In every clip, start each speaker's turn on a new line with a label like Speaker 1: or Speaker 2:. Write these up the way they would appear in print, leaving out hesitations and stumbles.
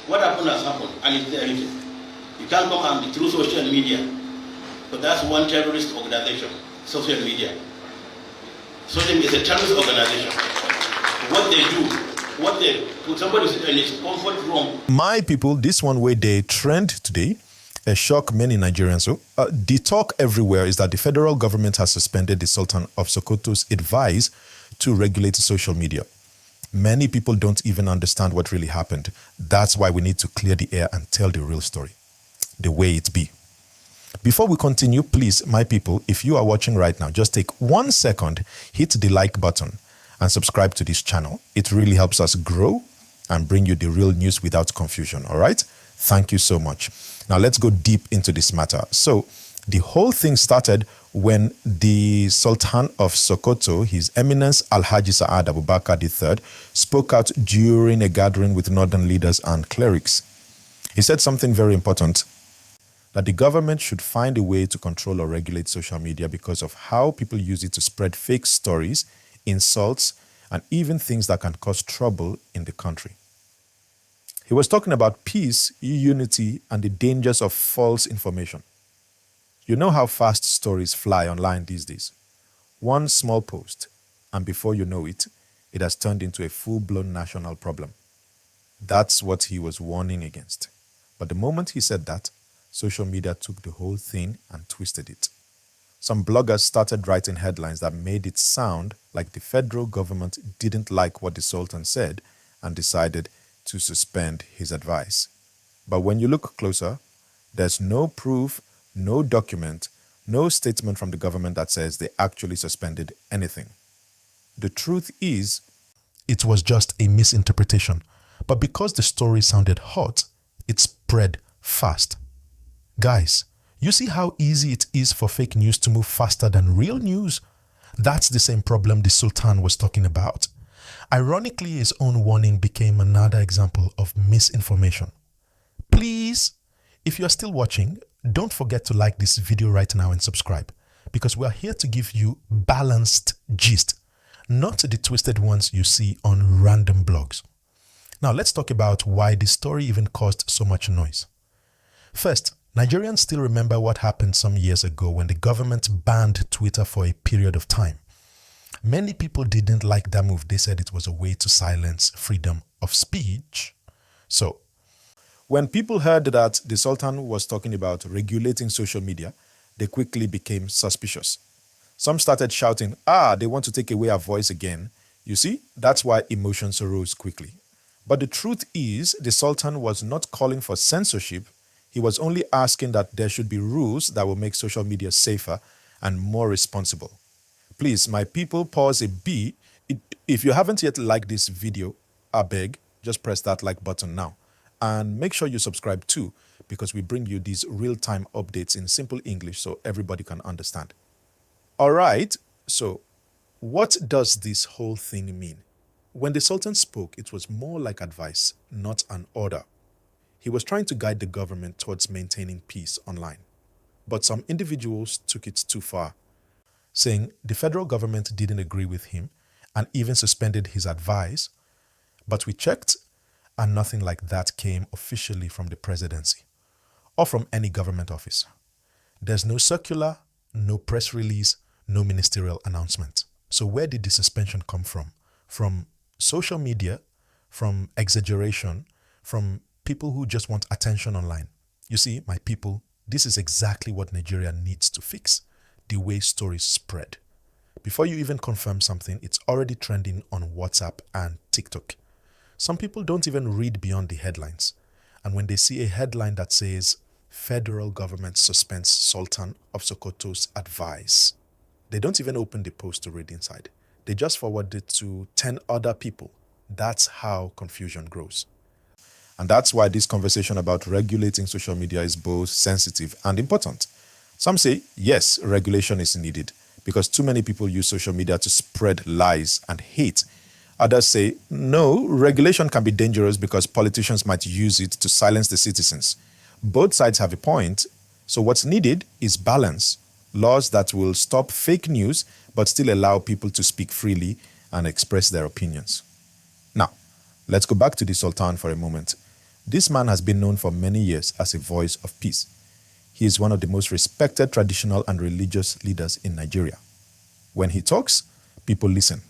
Speaker 1: What happened has happened, and it's there written. You can't come and through social media. But that's one terrorist organization, social media. Social media is a terrorist organization. What they do, what they put somebody in his comfort room.
Speaker 2: My people, this one way they trend today, shock many Nigerians. So the talk everywhere is that the federal government has suspended the Sultan of Sokoto's advice to regulate social media. Many people don't even understand what really happened. That's why we need to clear the air and tell the real story, the way it be. Before we continue, please, my people, if you are watching right now, just take 1 second, hit the like button and subscribe to this channel. It really helps us grow and bring you the real news without confusion, all right? Thank you so much. Now let's go deep into this matter. So the whole thing started when the Sultan of Sokoto, His Eminence Alhaji Saad Abubakar III, spoke out during a gathering with northern leaders and clerics. He said something very important, that the government should find a way to control or regulate social media because of how people use it to spread fake stories, insults, and even things that can cause trouble in the country. He was talking about peace, unity, and the dangers of false information. You know how fast stories fly online these days. One small post, and before you know it, it has turned into a full-blown national problem. That's what he was warning against. But the moment he said that, social media took the whole thing and twisted it. Some bloggers started writing headlines that made it sound like the federal government didn't like what the Sultan said and decided to suspend his advice. But when you look closer, there's no proof, no document, no statement from the government that says they actually suspended anything. The truth is, it was just a misinterpretation. But because the story sounded hot, it spread fast. Guys, you see how easy it is for fake news to move faster than real news? That's the same problem the Sultan was talking about. Ironically, his own warning became another example of misinformation. Please, if you are still watching, don't forget to like this video right now and subscribe, because we are here to give you balanced gist, not the twisted ones you see on random blogs. Now let's talk about why this story even caused so much noise. First, Nigerians still remember what happened some years ago when the government banned Twitter for a period of time. Many people didn't like that move. They said it was a way to silence freedom of speech. So, when people heard that the Sultan was talking about regulating social media, they quickly became suspicious. Some started shouting, they want to take away our voice again. You see, that's why emotions arose quickly. But the truth is, the Sultan was not calling for censorship. He was only asking that there should be rules that will make social media safer and more responsible. Please, my people, pause a bit. If you haven't yet liked this video, I beg, just press that like button now. And make sure you subscribe too, because we bring you these real-time updates in simple English so everybody can understand. All right, so what does this whole thing mean? When the Sultan spoke, it was more like advice, not an order. He was trying to guide the government towards maintaining peace online. But some individuals took it too far, saying the federal government didn't agree with him and even suspended his advice. But we checked, and nothing like that came officially from the presidency or from any government office. There's no circular, no press release, no ministerial announcement. So where did the suspension come from? From social media, from exaggeration, from people who just want attention online. You see, my people, this is exactly what Nigeria needs to fix, the way stories spread. Before you even confirm something, it's already trending on WhatsApp and TikTok. Some people don't even read beyond the headlines. And when they see a headline that says, federal government suspends Sultan of Sokoto's advice, they don't even open the post to read inside. They just forward it to 10 other people. That's how confusion grows. And that's why this conversation about regulating social media is both sensitive and important. Some say, yes, regulation is needed because too many people use social media to spread lies and hate. Others say, no, regulation can be dangerous because politicians might use it to silence the citizens. Both sides have a point. So what's needed is balance. Laws that will stop fake news but still allow people to speak freely and express their opinions. Now, let's go back to the Sultan for a moment. This man has been known for many years as a voice of peace. He is one of the most respected traditional and religious leaders in Nigeria. When he talks, people listen,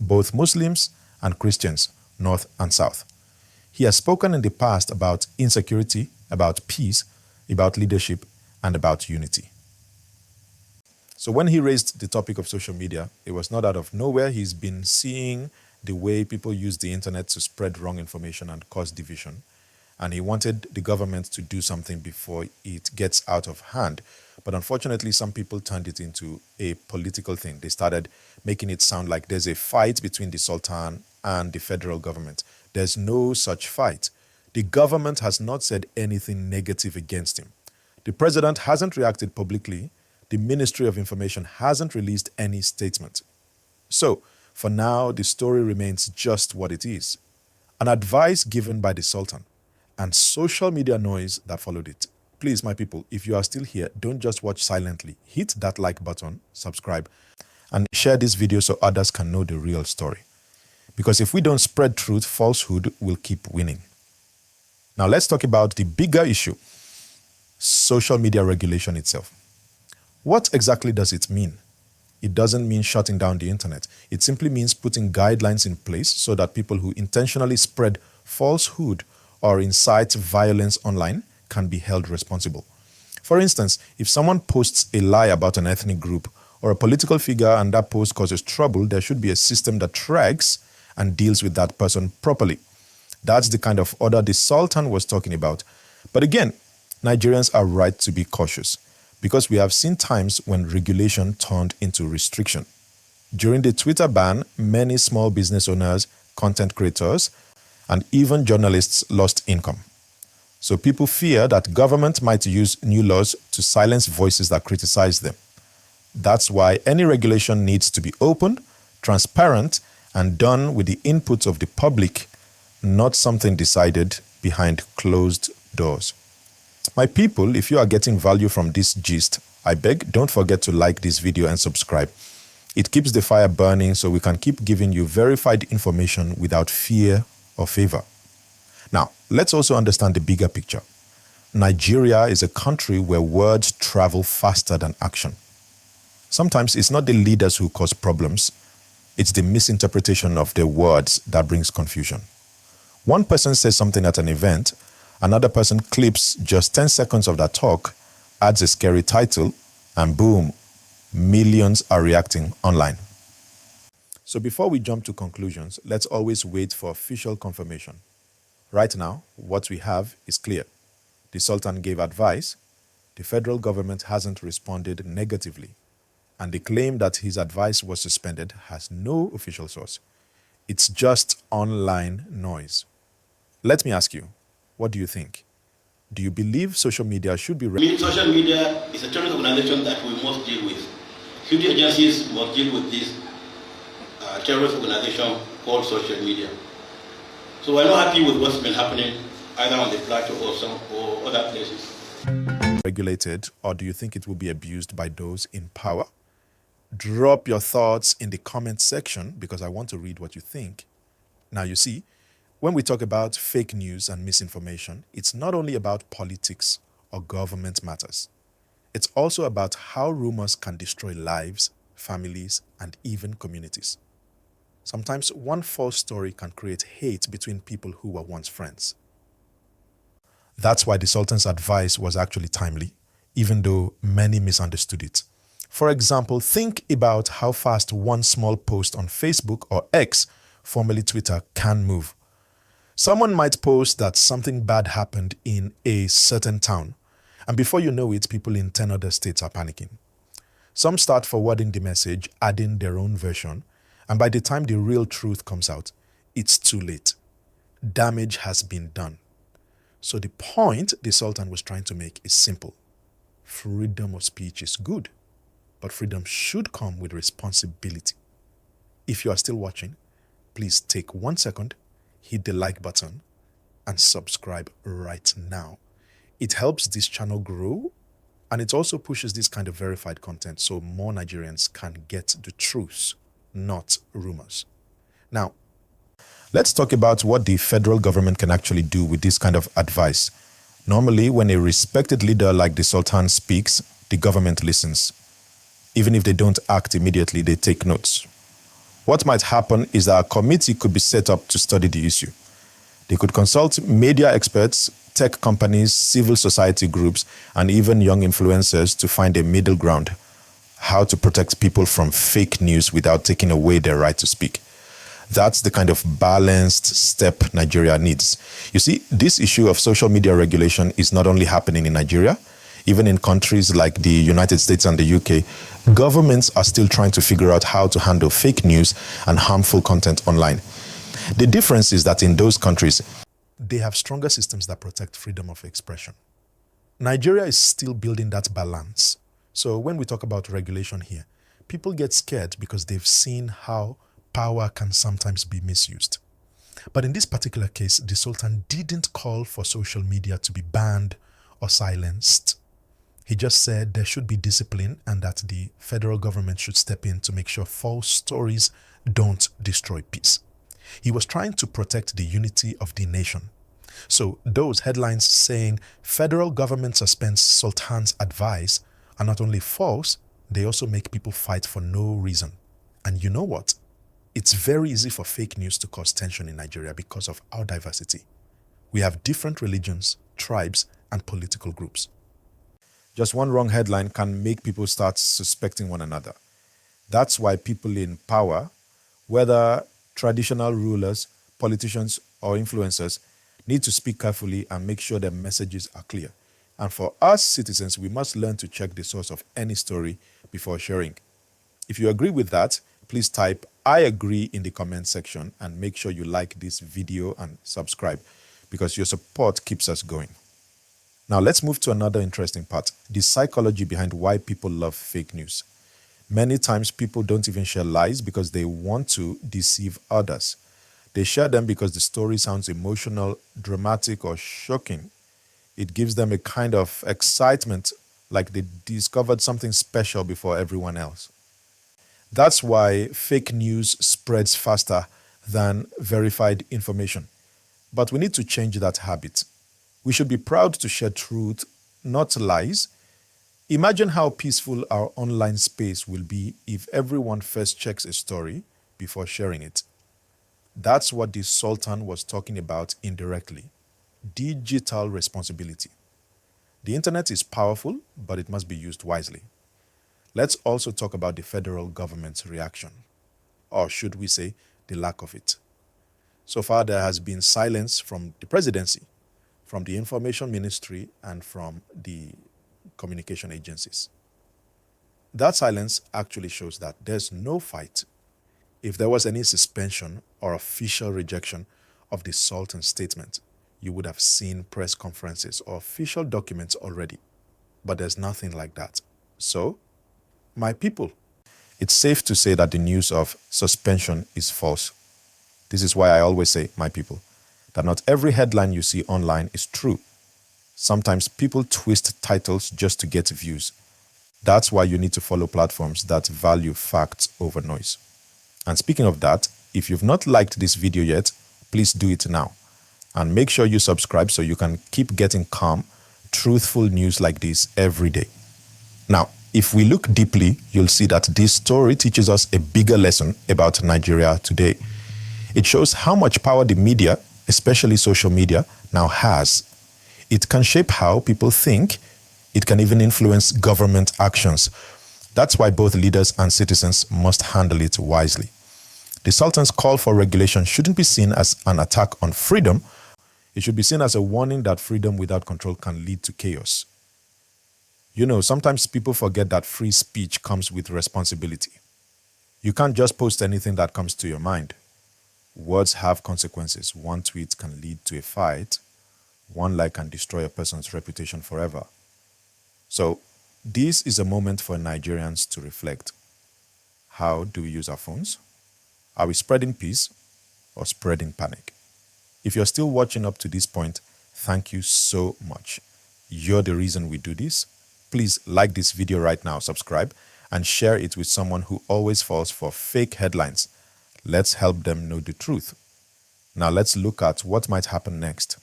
Speaker 2: both Muslims and Christians, north and south. He has spoken in the past about insecurity, about peace, about leadership, and about unity. So when he raised the topic of social media, it was not out of nowhere. He's been seeing the way people use the internet to spread wrong information and cause division. And he wanted the government to do something before it gets out of hand. But unfortunately, some people turned it into a political thing. They started making it sound like there's a fight between the Sultan and the federal government. There's no such fight. The government has not said anything negative against him. The president hasn't reacted publicly. The Ministry of Information hasn't released any statement. So, for now, the story remains just what it is. An advice given by the Sultan and social media noise that followed it. Please, my people, if you are still here, don't just watch silently. Hit that like button, subscribe, and share this video so others can know the real story. Because if we don't spread truth, falsehood will keep winning. Now let's talk about the bigger issue, social media regulation itself. What exactly does it mean? It doesn't mean shutting down the internet. It simply means putting guidelines in place so that people who intentionally spread falsehood or incite violence online can be held responsible. For instance, if someone posts a lie about an ethnic group or a political figure and that post causes trouble, there should be a system that tracks and deals with that person properly. That's the kind of order the Sultan was talking about. But again, Nigerians are right to be cautious because we have seen times when regulation turned into restriction. During the Twitter ban, many small business owners, content creators, and even journalists lost income. So people fear that government might use new laws to silence voices that criticize them. That's why any regulation needs to be open, transparent, and done with the input of the public, not something decided behind closed doors. My people, if you are getting value from this gist, I beg, don't forget to like this video and subscribe. It keeps the fire burning so we can keep giving you verified information without fear or favor. Now, let's also understand the bigger picture. Nigeria is a country where words travel faster than action. Sometimes it's not the leaders who cause problems, it's the misinterpretation of their words that brings confusion. One person says something at an event, another person clips just 10 seconds of that talk, adds a scary title, and boom, millions are reacting online. So before we jump to conclusions, let's always wait for official confirmation. Right now, what we have is clear. The Sultan gave advice, the federal government hasn't responded negatively, and the claim that his advice was suspended has no official source. It's just online noise. Let me ask you, what do you think? Do you believe social media should be...
Speaker 1: Social media is a terrorist organization that we must deal with. Security agencies must deal with this terrorist organization called social media. So we're not happy with what's been happening either on the plateau or other places.
Speaker 2: Regulated, or do you think it will be abused by those in power? Drop your thoughts in the comment section because I want to read what you think. Now you see, when we talk about fake news and misinformation, it's not only about politics or government matters. It's also about how rumors can destroy lives, families, and even communities. Sometimes one false story can create hate between people who were once friends. That's why the Sultan's advice was actually timely, even though many misunderstood it. For example, think about how fast one small post on Facebook or X, formerly Twitter, can move. Someone might post that something bad happened in a certain town, and before you know it, people in 10 other states are panicking. Some start forwarding the message, adding their own version, and by the time the real truth comes out, it's too late. Damage has been done. So the point the Sultan was trying to make is simple. Freedom of speech is good, but freedom should come with responsibility. If you are still watching, please take 1 second, hit the like button, and subscribe right now. It helps this channel grow, and it also pushes this kind of verified content so more Nigerians can get the truth, not rumors. Now, Let's talk about what the federal government can actually do with this kind of advice. Normally, when a respected leader like the Sultan speaks, the government listens. Even if they don't act immediately, they take notes. What might happen is that a committee could be set up to study the issue. They could consult media experts, tech companies, civil society groups, and even young influencers to find a middle ground, how to protect people from fake news without taking away their right to speak. That's the kind of balanced step Nigeria needs. You see, this issue of social media regulation is not only happening in Nigeria. Even in countries like the United States and the UK, governments are still trying to figure out how to handle fake news and harmful content online. The difference is that in those countries, they have stronger systems that protect freedom of expression. Nigeria is still building that balance. So when we talk about regulation here, people get scared because they've seen how power can sometimes be misused. But in this particular case, the Sultan didn't call for social media to be banned or silenced. He just said there should be discipline and that the federal government should step in to make sure false stories don't destroy peace. He was trying to protect the unity of the nation. So those headlines saying federal government suspends Sultan's advice are not only false, they also make people fight for no reason. And you know what? It's very easy for fake news to cause tension in Nigeria because of our diversity. We have different religions, tribes, and political groups. Just one wrong headline can make people start suspecting one another. That's why people in power, whether traditional rulers, politicians, or influencers, need to speak carefully and make sure their messages are clear. And for us citizens, we must learn to check the source of any story before sharing. If you agree with that, please type "I agree" in the comment section and make sure you like this video and subscribe because your support keeps us going. Now let's move to another interesting part, the psychology behind why people love fake news. Many times people don't even share lies because they want to deceive others. They share them because the story sounds emotional, dramatic, or shocking. It gives them a kind of excitement, like they discovered something special before everyone else. That's why fake news spreads faster than verified information. But we need to change that habit. We should be proud to share truth, not lies. Imagine how peaceful our online space will be if everyone first checks a story before sharing it. That's what the Sultan was talking about indirectly. Digital responsibility. The internet is powerful, but it must be used wisely. Let's also talk about the federal government's reaction, or should we say, the lack of it. So far, there has been silence from the presidency, from the information ministry, and from the communication agencies. That silence actually shows that there's no fight. If there was any suspension or official rejection of the Sultan's statement, you would have seen press conferences or official documents already. But there's nothing like that. So, my people, it's safe to say that the news of suspension is false. This is why I always say, my people, that not every headline you see online is true. Sometimes people twist titles just to get views. That's why you need to follow platforms that value facts over noise. And speaking of that, if you've not liked this video yet, please do it now. And make sure you subscribe so you can keep getting calm, truthful news like this every day. Now, if we look deeply, you'll see that this story teaches us a bigger lesson about Nigeria today. It shows how much power the media, especially social media, now has. It can shape how people think. It can even influence government actions. That's why both leaders and citizens must handle it wisely. The Sultan's call for regulation shouldn't be seen as an attack on freedom. It should be seen as a warning that freedom without control can lead to chaos. You know, sometimes people forget that free speech comes with responsibility. You can't just post anything that comes to your mind. Words have consequences. One tweet can lead to a fight. One like can destroy a person's reputation forever. So, this is a moment for Nigerians to reflect. How do we use our phones? Are we spreading peace or spreading panic? If you're still watching up to this point, thank you so much. You're the reason we do this. Please like this video right now, subscribe, and share it with someone who always falls for fake headlines. Let's help them know the truth. Now let's look at what might happen next.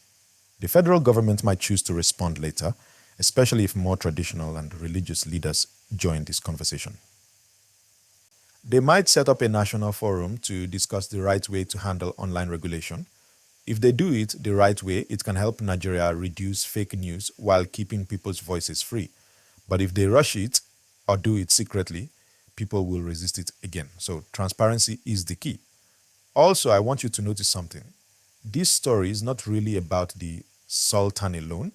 Speaker 2: The federal government might choose to respond later, especially if more traditional and religious leaders join this conversation. They might set up a national forum to discuss the right way to handle online regulation. If they do it the right way, it can help Nigeria reduce fake news while keeping people's voices free. But if they rush it or do it secretly, people will resist it again. So transparency is the key. Also, I want you to notice something. This story is not really about the Sultan alone.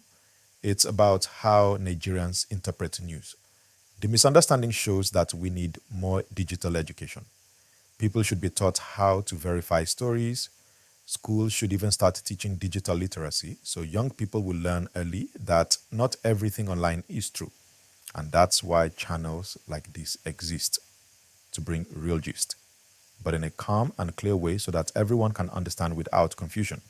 Speaker 2: It's about how Nigerians interpret news. The misunderstanding shows that we need more digital education. People should be taught how to verify stories. Schools should even start teaching digital literacy so young people will learn early that not everything online is true. And that's why channels like this exist, to bring real gist, but in a calm and clear way so that everyone can understand without confusion.